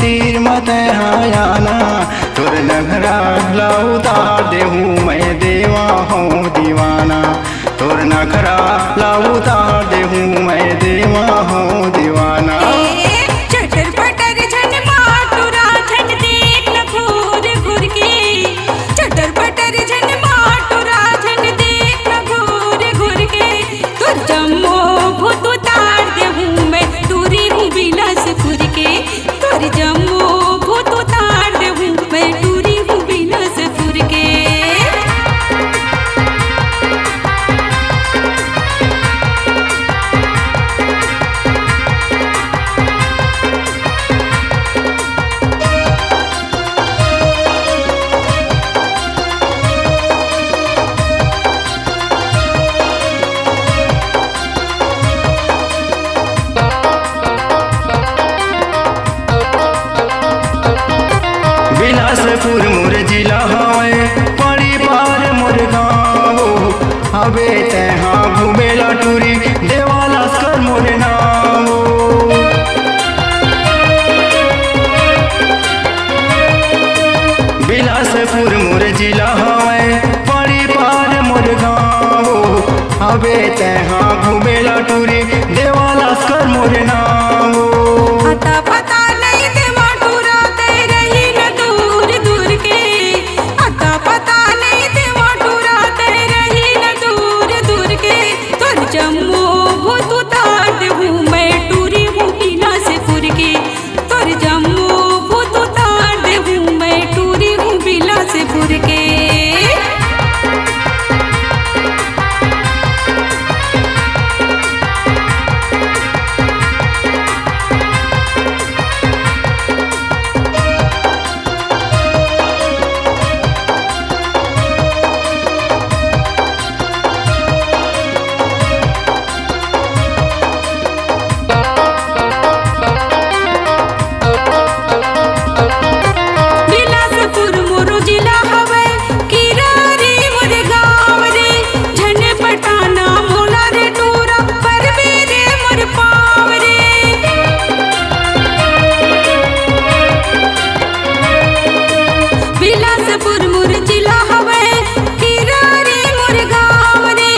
तीर मत आयाना, तोर नखरा ला उतार देहूँ मैं देवा हूँ दीवाना, तोर नखरा ला उतार देहूँ मैं देवा हूँ दीवाना। चटर पटर झन माटुरा झन देख न घूर घूर के, चटर पटर झन माटुरा झन देख न घूर घूर के, तुर जम्मो भूत उतार देहूँ मैं टूरी हूँ बिलासपुर के, तुर जम्मो भूत उतार देहूँ मैं टूरी हूँ बिलासपुर के। बिलासपुर मोर जिला हवे पड़ी पार मोर गाँव, हवे तहाँ घूमेला टूरी देवा लस्कर मोर नाम। बिलासपुर मोर जिला हवे पड़ी पार मोर गाँव, हवे तहाँ घूमेला टूरी देवा लस्कर मोर नाम। आता पता नहीं देवा टूरा ते रही न दूर दूर के, आता पता नहीं देवा टूरा ते रही न दूर दूर के, तुर जम्मू भूत उतार देहूँ मैं टूरी हूँ बिलासपुर के, तुर जम्मू भूत उतार देहूँ मैं टूरी हूँ बिलासपुर के। बिलासपुर मोरो जिला हवे किरारी मोर गाँव रे, झन पटाना मोला रे टूरा पर मेरे मोर पाँव रे। बिलासपुर मोर जिला हवे किरारी मोर गाँव रे,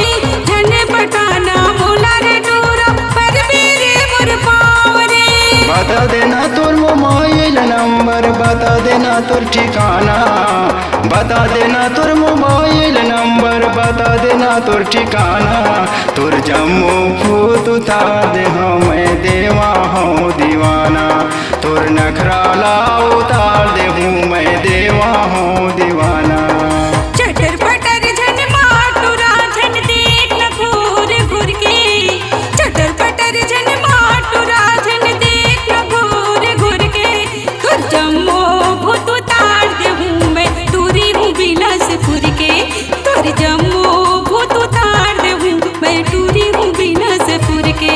झन पटाना मोला रे टूरा पर मेरे मोर पाँव रे। बता देना तोर मोबाइल नंबर, बता देना तोर ठिकाना, बता देना तोर मोबाइल नंबर, बता देना तोर ठिकाना, तोर जम्मू भूत उतार दे मैं देवा हूँ दीवाना, तोर नखरा ला उतार दे मैं देवा हूँ दीवाना। चटर पटर झन माटुरा झन देख न घूर घूर के, चटर पटर झन माटुरा झन देख न घूर घूर के, तुर जम्मो भूत उतार देहूँ मैं टूरी हूँ बिलासपुर के, तुर जम्मो भूत उतार देहूँ मैं टूरी हूँ बिलासपुर के।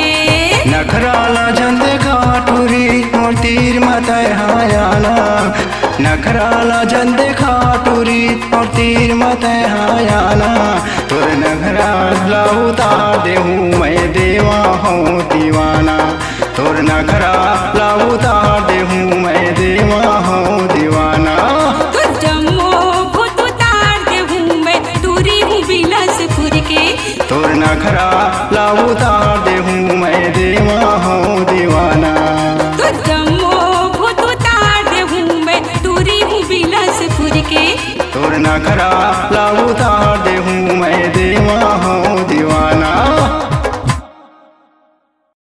नखरा ला झंद खाटूरी मोर तीर मत आयाना, नखरा ला झंद खाटूरी और तीर मत आयाना, तोर नखरा ला उतार देहूँ मैं देवा हूँ दीवाना, तोर नखरा ला उतार देहूँ मैं देवा हूँ दीवाना। तुर जम्मो भूत उतार देहूँ मैं टूरी हूँ बिलासपुर के, तोर नखरा ला उतार देहूँ मैं देवा हूँ दीवाना। तुर जम्मो भूत उतार देहूँ मैं टूरी हूँ बिलासपुर के, तोर नखरा ला उतार देहूँ मैं देवा हूँ